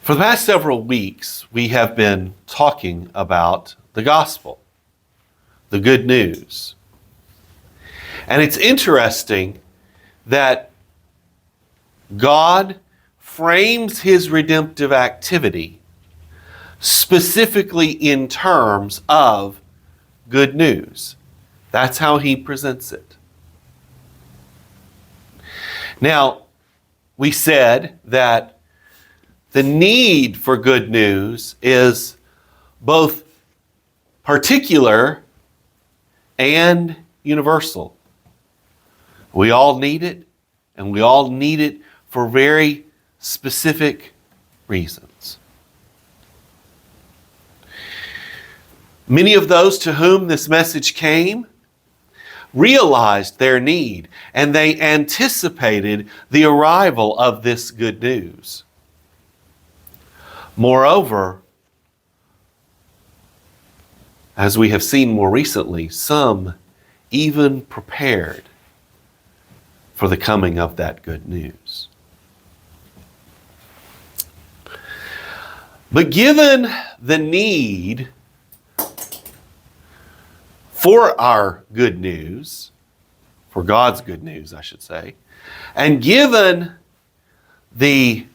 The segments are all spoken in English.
For the past several weeks, we have been talking about the gospel, the good news. And it's interesting that God frames his redemptive activity specifically in terms of good news. That's how he presents it. Now, we said that the need for good news is both particular and universal. We all need it, and we all need it for very specific reasons. Many of those to whom this message came realized their need, and they anticipated the arrival of this good news. Moreover, as we have seen more recently, some even prepared for the coming of that good news. But given the need for our good news, for God's good news, I should say, and given the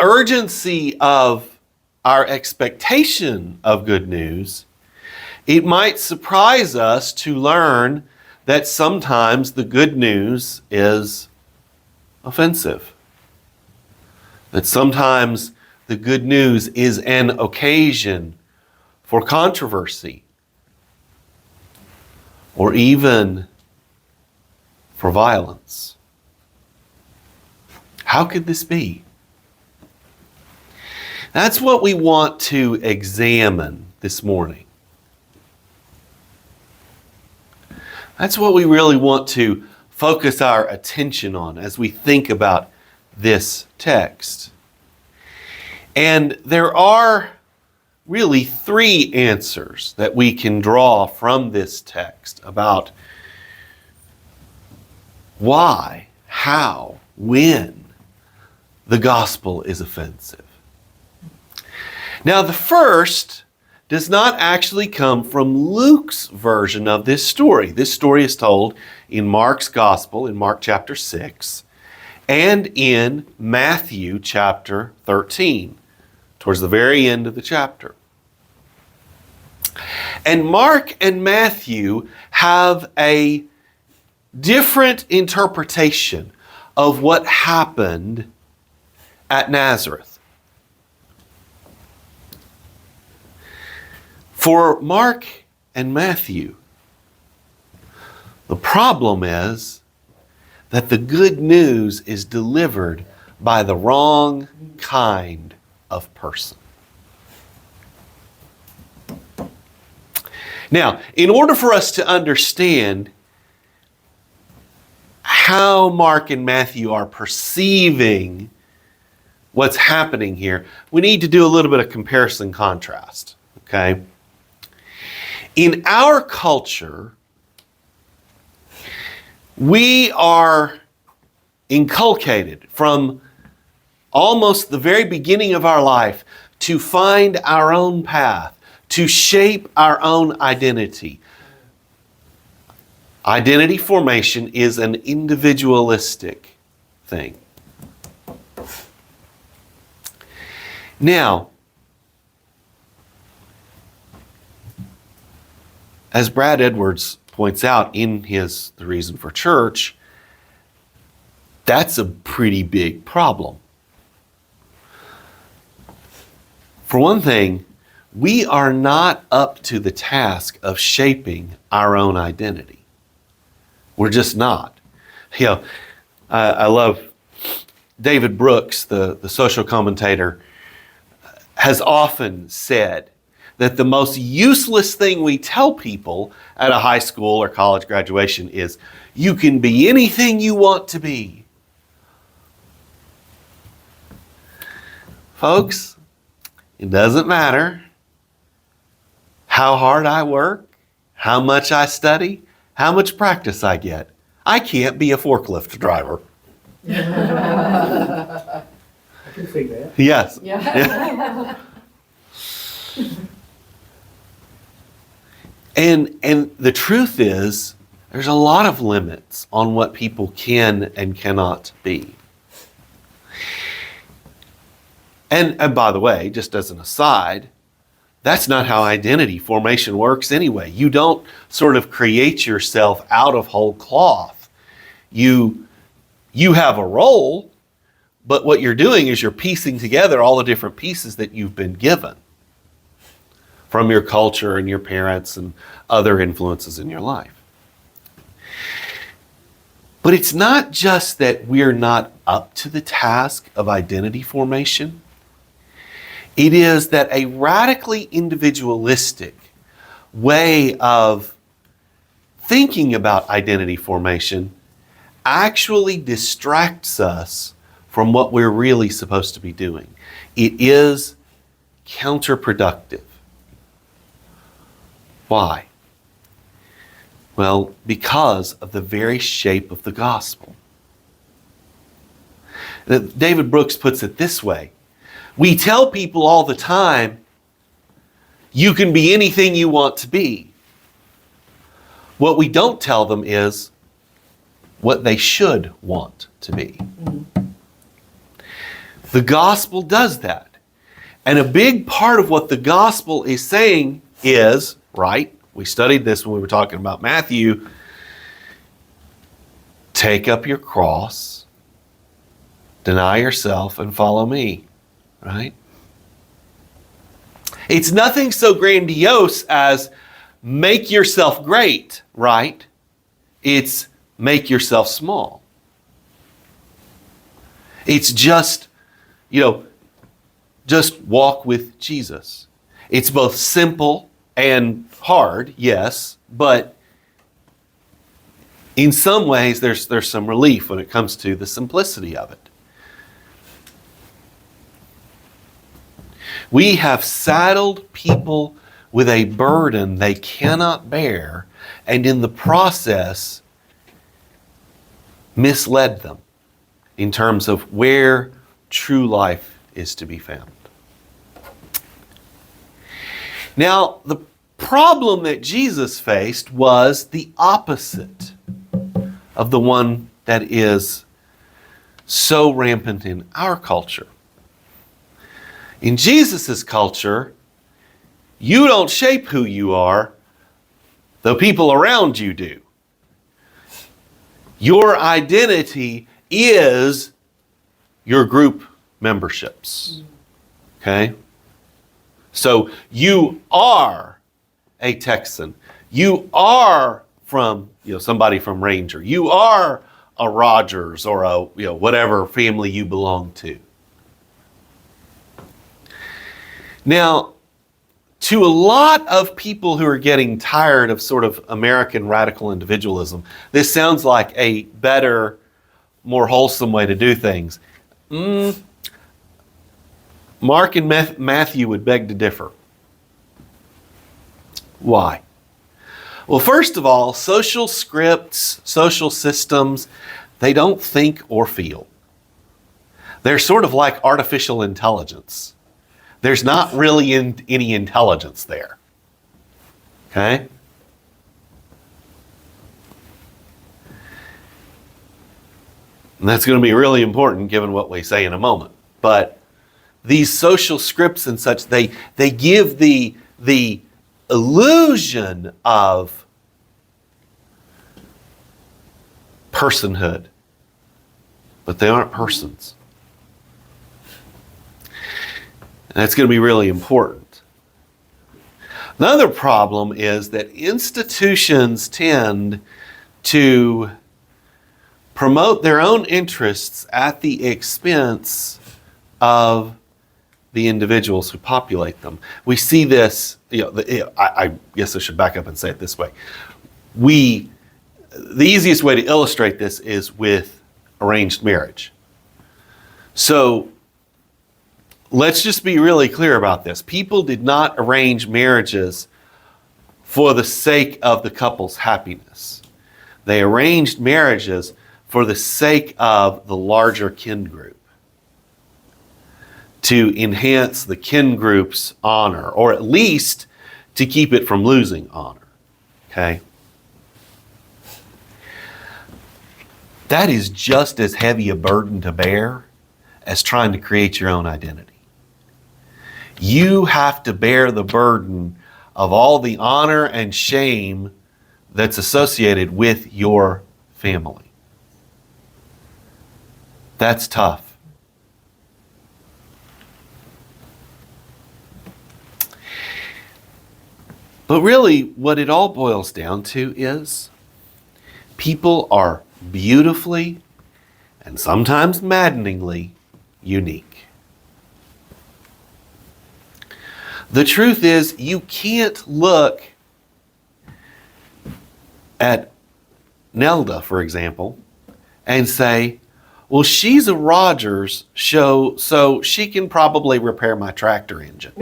urgency of our expectation of good news, it might surprise us to learn that sometimes the good news is offensive. That sometimes the good news is an occasion for controversy or even for violence. How could this be? That's what we want to examine this morning. That's what we really want to focus our attention on as we think about this text. And there are really three answers that we can draw from this text about why, how, when the gospel is offensive. Now, the first does not actually come from Luke's version of this story. This story is told in Mark's gospel, in Mark chapter 6, and in Matthew chapter 13, towards the very end of the chapter. And Mark and Matthew have a different interpretation of what happened at Nazareth. For Mark and Matthew, the problem is that the good news is delivered by the wrong kind of person. Now, in order for us to understand how Mark and Matthew are perceiving what's happening here, we need to do a little bit of comparison contrast, okay? In our culture, we are inculcated from almost the very beginning of our life to find our own path, to shape our own identity. Identity formation is an individualistic thing. Now, as Brad Edwards points out in his The Reason for Church, that's a pretty big problem. For one thing, we are not up to the task of shaping our own identity. We're just not. You know, I love David Brooks, the social commentator, has often said that the most useless thing we tell people at a high school or college graduation is, you can be anything you want to be. Folks, it doesn't matter how hard I work, how much I study, how much practice I get. I can't be a forklift driver. I can see that. Yes. Yeah. And the truth is, there's a lot of limits on what people can and cannot be. And by the way, just as an aside, that's not how identity formation works anyway. You don't sort of create yourself out of whole cloth. You have a role, but what you're doing is you're piecing together all the different pieces that you've been given from your culture and your parents and other influences in your life. But it's not just that we're not up to the task of identity formation. It is that a radically individualistic way of thinking about identity formation actually distracts us from what we're really supposed to be doing. It is counterproductive. Why? Well, because of the very shape of the gospel. David Brooks puts it this way. We tell people all the time, you can be anything you want to be. What we don't tell them is what they should want to be. The gospel does that. And a big part of what the gospel is saying is, right? We studied this when we were talking about Matthew. Take up your cross, deny yourself, and follow me. Right? It's nothing so grandiose as make yourself great, right? It's make yourself small. It's just walk with Jesus. It's both simple and hard, yes, but in some ways there's some relief when it comes to the simplicity of it. We have saddled people with a burden they cannot bear, and in the process misled them in terms of where true life is to be found. Now, the problem that Jesus faced was the opposite of the one that is so rampant in our culture. In Jesus' culture, you don't shape who you are, the people around you do. Your identity is your group memberships. Okay? So you are a Texan. You are from somebody from Ranger. You are a Rogers or a whatever family you belong to. Now, to a lot of people who are getting tired of sort of American radical individualism, this sounds like a better, more wholesome way to do things. Mark and Matthew would beg to differ. Why? Well, first of all, social scripts, social systems, they don't think or feel. They're sort of like artificial intelligence. There's not really any intelligence there. Okay? And that's going to be really important given what we say in a moment. But these social scripts and such, they give the illusion of personhood, but they aren't persons. And that's going to be really important. Another problem is that institutions tend to promote their own interests at the expense of the individuals who populate them. We see this, I guess I should back up and say it this way. The easiest way to illustrate this is with arranged marriage. So let's just be really clear about this. People did not arrange marriages for the sake of the couple's happiness. They arranged marriages for the sake of the larger kin group. to enhance the kin group's honor, or at least to keep it from losing honor. Okay? That is just as heavy a burden to bear as trying to create your own identity. You have to bear the burden of all the honor and shame that's associated with your family. That's tough. But really, what it all boils down to is people are beautifully and sometimes maddeningly unique. The truth is, you can't look at Nelda, for example, and say, well, she's a Rogers show, so she can probably repair my tractor engine.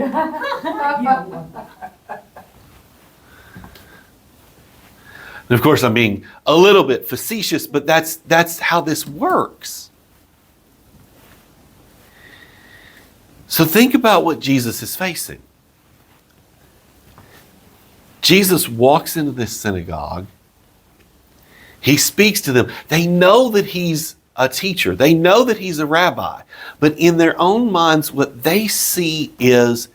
And of course, I'm being a little bit facetious, but that's how this works. So think about what Jesus is facing. Jesus walks into this synagogue. He speaks to them. They know that he's a teacher. They know that he's a rabbi. But in their own minds, what they see is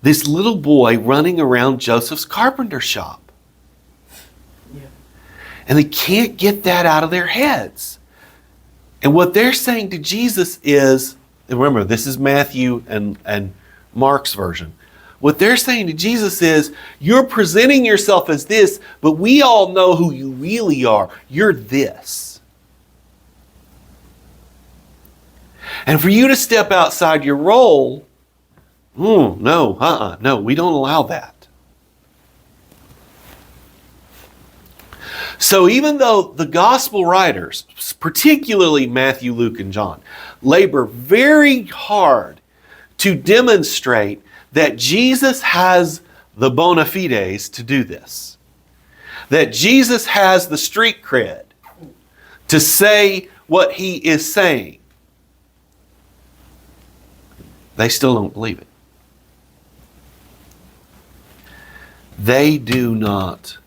this little boy running around Joseph's carpenter shop. And they can't get that out of their heads. And what they're saying to Jesus is, and remember, this is Matthew and Mark's version. What they're saying to Jesus is, you're presenting yourself as this, but we all know who you really are. You're this. And for you to step outside your role, no, we don't allow that. So even though the gospel writers, particularly Matthew, Luke, and John, labor very hard to demonstrate that Jesus has the bona fides to do this, that Jesus has the street cred to say what he is saying, they still don't believe it. They do not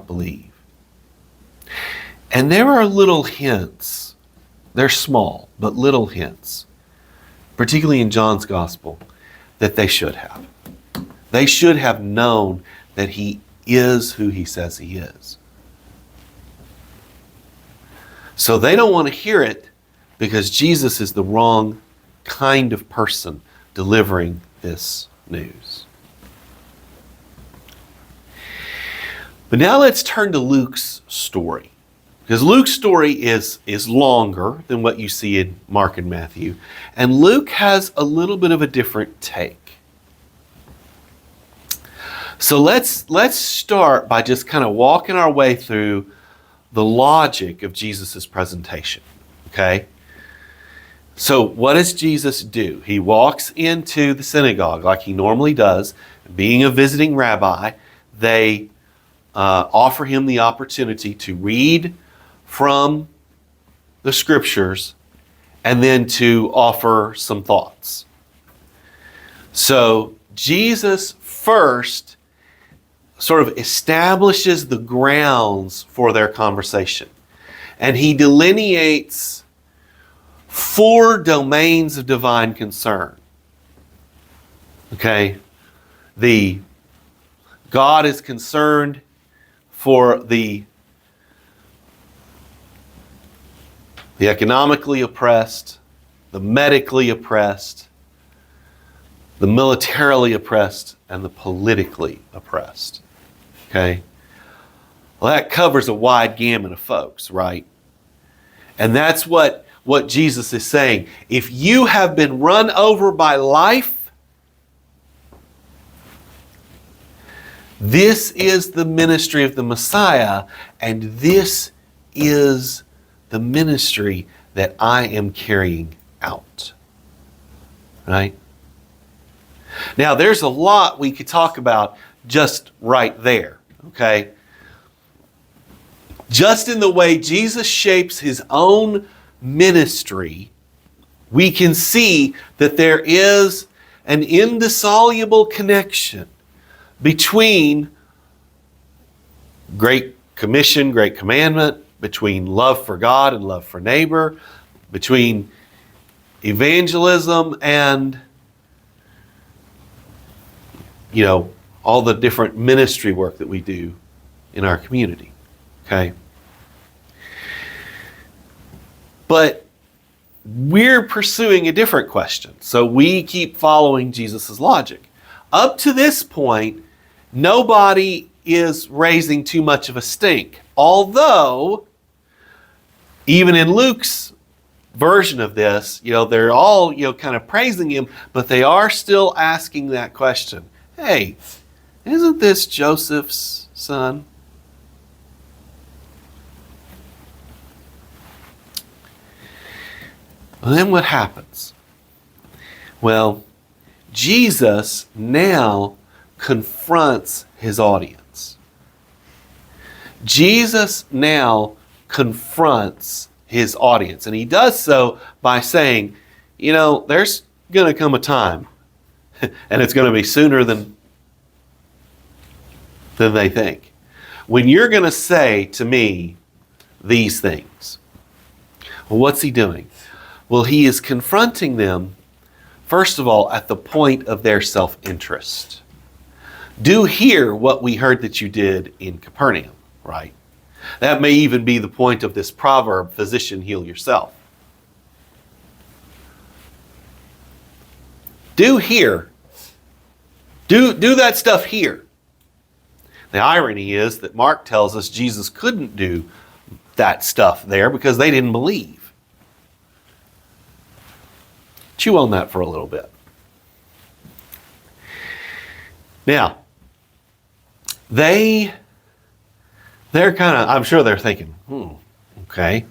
believe. And there are little hints. They're small, but little hints, particularly in John's gospel, that they should have. They should have known that he is who he says he is. So they don't want to hear it because Jesus is the wrong kind of person delivering this news. But now let's turn to Luke's story. Because Luke's story is longer than what you see in Mark and Matthew. And Luke has a little bit of a different take. So let's start by just kind of walking our way through the logic of Jesus' presentation. Okay? So what does Jesus do? He walks into the synagogue like he normally does. Being a visiting rabbi, they offer him the opportunity to read from the scriptures and then to offer some thoughts. So Jesus first sort of establishes the grounds for their conversation. And he delineates 4 domains of divine concern. Okay? God is concerned for the economically oppressed, the medically oppressed, the militarily oppressed, and the politically oppressed. Okay? Well, that covers a wide gamut of folks, right? And that's what Jesus is saying. If you have been run over by life, this is the ministry of the Messiah, and this is the ministry that I am carrying out. Right? Now, there's a lot we could talk about just right there. Okay? Just in the way Jesus shapes his own ministry we can see that there is an indissoluble connection between Great Commission, Great Commandment, between love for God and love for neighbor, between evangelism and, all the different ministry work that we do in our community. Okay? But we're pursuing a different question. So we keep following Jesus' logic. Up to this point, nobody is raising too much of a stink. Although, even in Luke's version of this, they're all, kind of praising him, but they are still asking that question. Hey, isn't this Joseph's son? Well, then what happens? Well, Jesus now confronts his audience. Jesus now confronts his audience. And he does so by saying, there's going to come a time, and it's going to be sooner than they think, when you're going to say to me these things. Well, what's he doing? Well, he is confronting them, first of all, at the point of their self-interest. Do hear what we heard that you did in Capernaum, right? That may even be the point of this proverb, physician, heal yourself. Do hear. Do that stuff here. The irony is that Mark tells us Jesus couldn't do that stuff there because they didn't believe. Chew on that for a little bit. Now, they're kind of, I'm sure they're thinking, okay.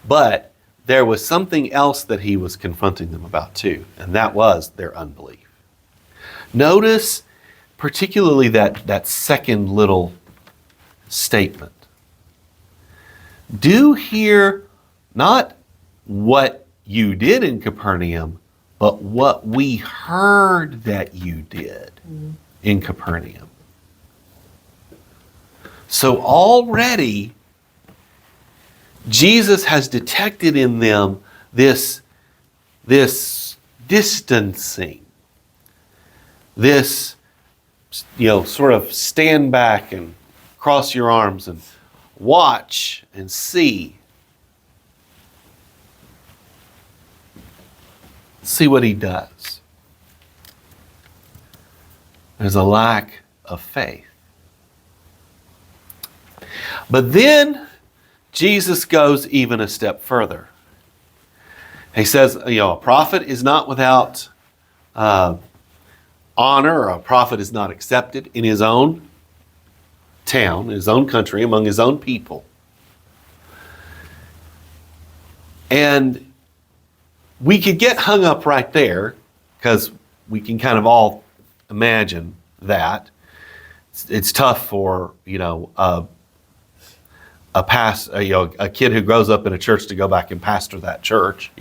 But there was something else that he was confronting them about too, and that was their unbelief. Notice particularly that second little statement. Do hear not what you did in Capernaum, but what we heard that you did in Capernaum. So already, Jesus has detected in them this distancing, this, sort of stand back and cross your arms and watch and see. See what he does. There's a lack of faith. But then Jesus goes even a step further. He says, a prophet is not without honor, or a prophet is not accepted in his own town, in his own country, among his own people. And we could get hung up right there because we can kind of all imagine that. It's tough for, a kid who grows up in a church to go back and pastor that church,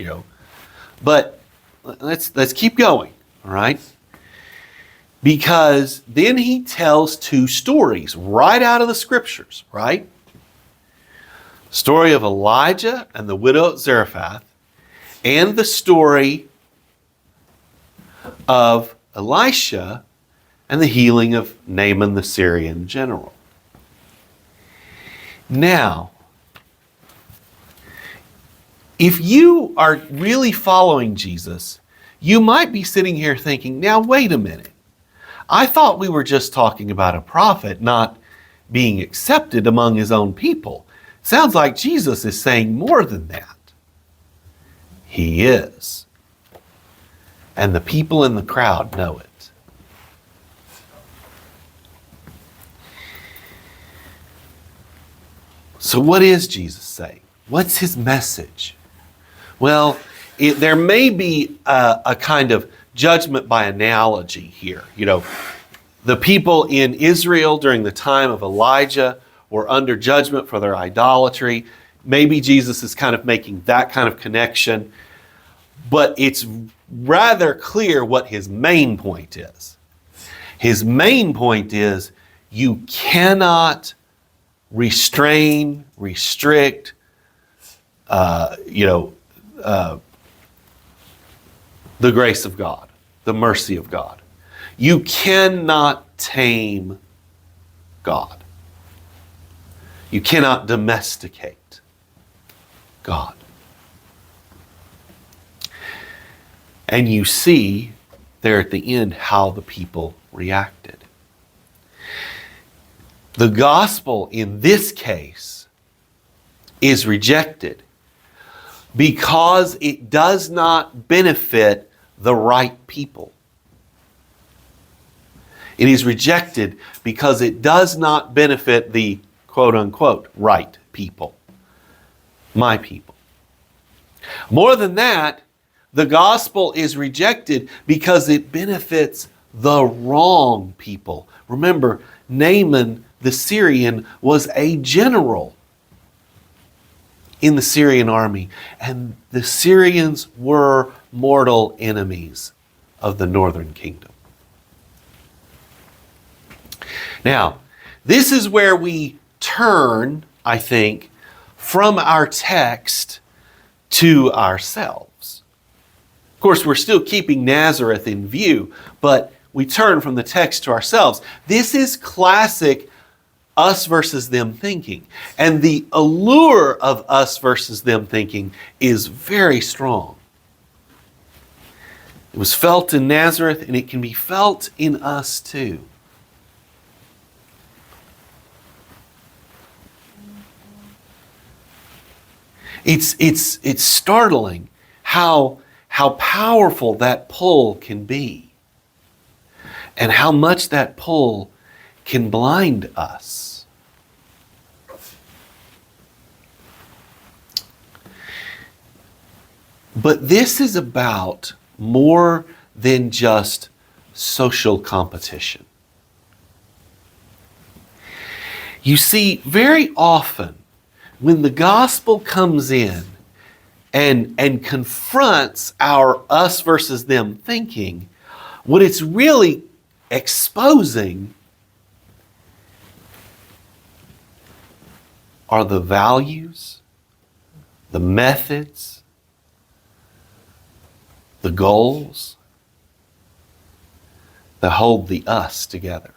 But let's keep going, all right? Because then he tells two stories right out of the scriptures, right? Story of Elijah and the widow at Zarephath, and the story of Elisha and the healing of Naaman the Syrian general. Now, if you are really following Jesus, you might be sitting here thinking, now wait a minute. I thought we were just talking about a prophet not being accepted among his own people. Sounds like Jesus is saying more than that. He is. And the people in the crowd know it. So what is Jesus saying? What's his message? Well, there may be a kind of judgment by analogy here. The people in Israel during the time of Elijah were under judgment for their idolatry. Maybe Jesus is kind of making that kind of connection. But it's rather clear what his main point is. His main point is you cannot restrain, restrict, the grace of God, the mercy of God. You cannot tame God. You cannot domesticate God. And you see there at the end how the people reacted. The gospel in this case is rejected because it does not benefit the right people. It is rejected because it does not benefit the quote-unquote right people, my people. More than that, the gospel is rejected because it benefits the wrong people. Remember, Naaman the Syrian was a general in the Syrian army, and the Syrians were mortal enemies of the northern kingdom. Now, this is where we turn, I think, from our text to ourselves. Of course, we're still keeping Nazareth in view, but we turn from the text to ourselves. This is classic us versus them thinking. And the allure of us versus them thinking is very strong. It was felt in Nazareth, and it can be felt in us too. It's startling how powerful that pull can be, and how much that pull can blind us. But this is about more than just social competition. You see, very often when the gospel comes in and confronts our us versus them thinking, what it's really exposing are the values, the methods, the goals that hold the us together.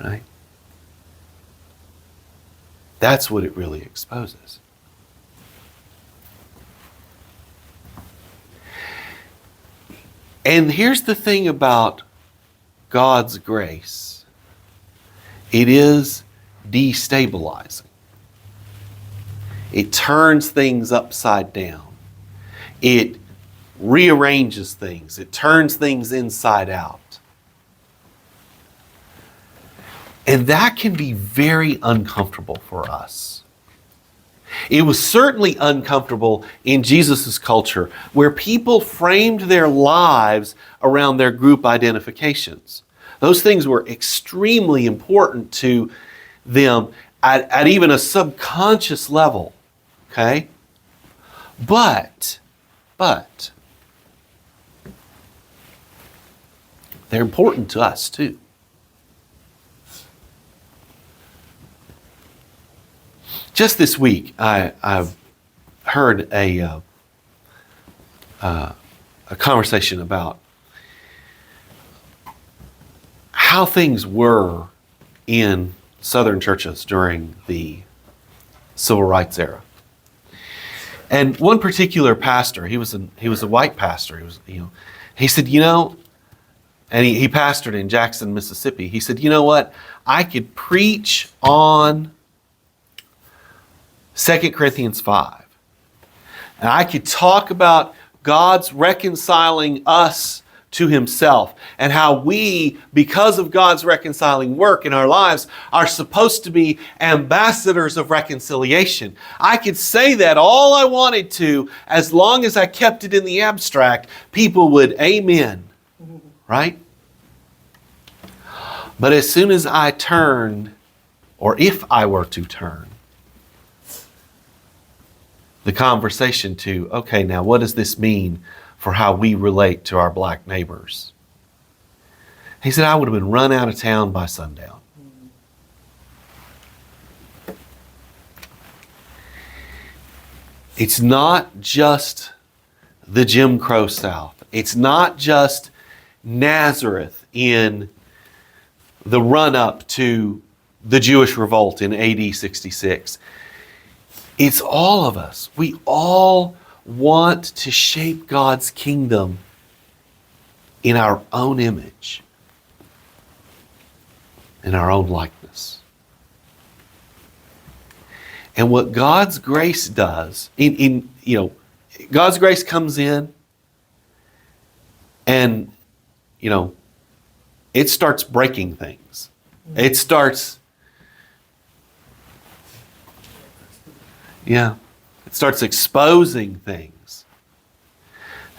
Right? That's what it really exposes. And here's the thing about God's grace. It is destabilizing. It turns things upside down. It rearranges things. It turns things inside out. And that can be very uncomfortable for us. It was certainly uncomfortable in Jesus' culture, where people framed their lives around their group identifications. Those things were extremely important to them at even a subconscious level. Okay? But they're important to us too. Just this week, I've heard a conversation about how things were in Southern churches during the Civil Rights era. And one particular pastor, he was a white pastor. He said, and he pastored in Jackson, Mississippi. He said, you know what? I could preach on 2 Corinthians 5. And I could talk about God's reconciling us to himself and how we, because of God's reconciling work in our lives, are supposed to be ambassadors of reconciliation. I could say that all I wanted to, as long as I kept it in the abstract. People would amen. Right? But as soon as I turned, or if I were to turn, the conversation to, okay, now what does this mean for how we relate to our black neighbors? He said, I would have been run out of town by sundown. It's not just the Jim Crow South. It's not just Nazareth in the run-up to the Jewish revolt in AD 66. It's all of us. We all want to shape God's kingdom in our own image, in our own likeness. And what God's grace does, God's grace comes in and, it starts breaking things. It starts exposing things.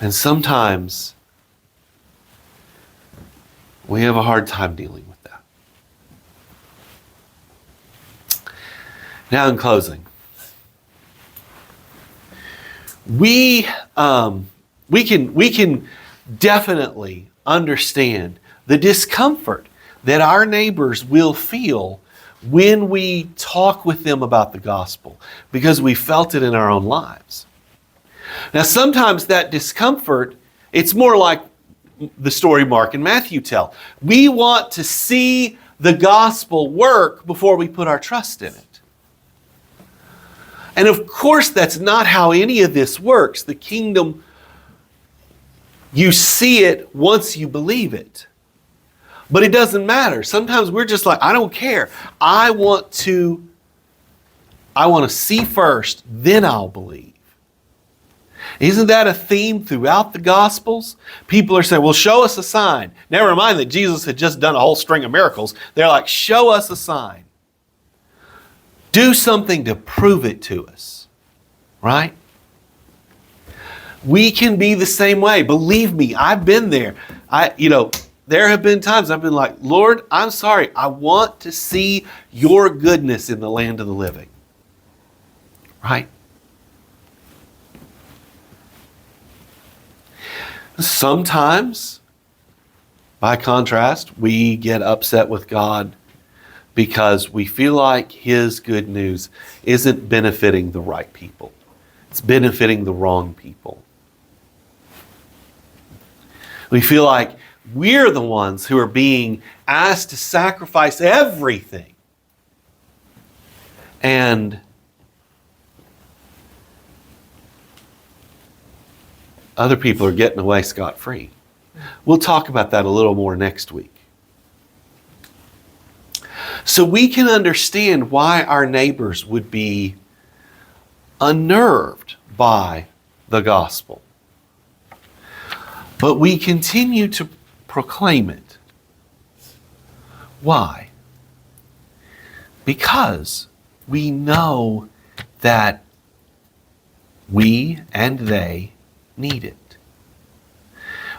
And sometimes we have a hard time dealing with that. Now in closing, we can definitely understand the discomfort that our neighbors will feel when we talk with them about the gospel, because we felt it in our own lives. Now, sometimes that discomfort, it's more like the story Mark and Matthew tell. We want to see the gospel work before we put our trust in it. And of course, that's not how any of this works. The kingdom, you see it once you believe it. But it doesn't matter. Sometimes we're just like, I don't care. I want to see first, then I'll believe. Isn't that a theme throughout the Gospels? People are saying, well, show us a sign. Never mind that Jesus had just done a whole string of miracles. They're like, show us a sign. Do something to prove it to us. Right? We can be the same way. Believe me, I've been there. There have been times I've been like, Lord, I'm sorry. I want to see your goodness in the land of the living. Right? Sometimes, by contrast, we get upset with God because we feel like His good news isn't benefiting the right people. It's benefiting the wrong people. We feel like we're the ones who are being asked to sacrifice everything. And other people are getting away scot-free. We'll talk about that a little more next week. So we can understand why our neighbors would be unnerved by the gospel. But we continue to proclaim it. Why? Because we know that we and they need it.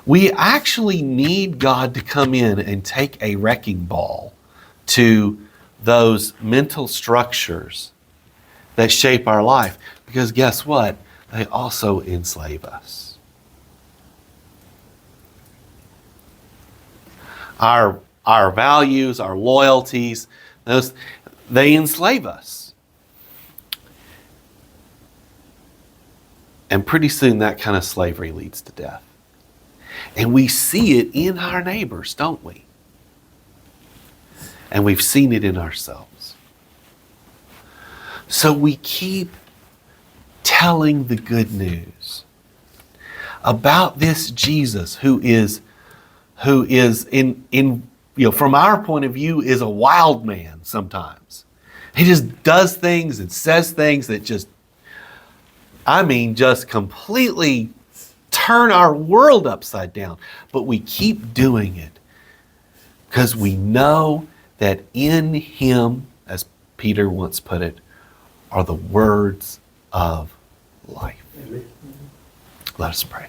We actually need God to come in and take a wrecking ball to those mental structures that shape our life. Because guess what? They also enslave us. Our values, our loyalties, they enslave us. And pretty soon that kind of slavery leads to death. And we see it in our neighbors, don't we? And we've seen it in ourselves. So we keep telling the good news about this Jesus who is from our point of view, is a wild man sometimes. He just does things and says things that just completely turn our world upside down. But we keep doing it because we know that in Him, as Peter once put it, are the words of life. Let us pray.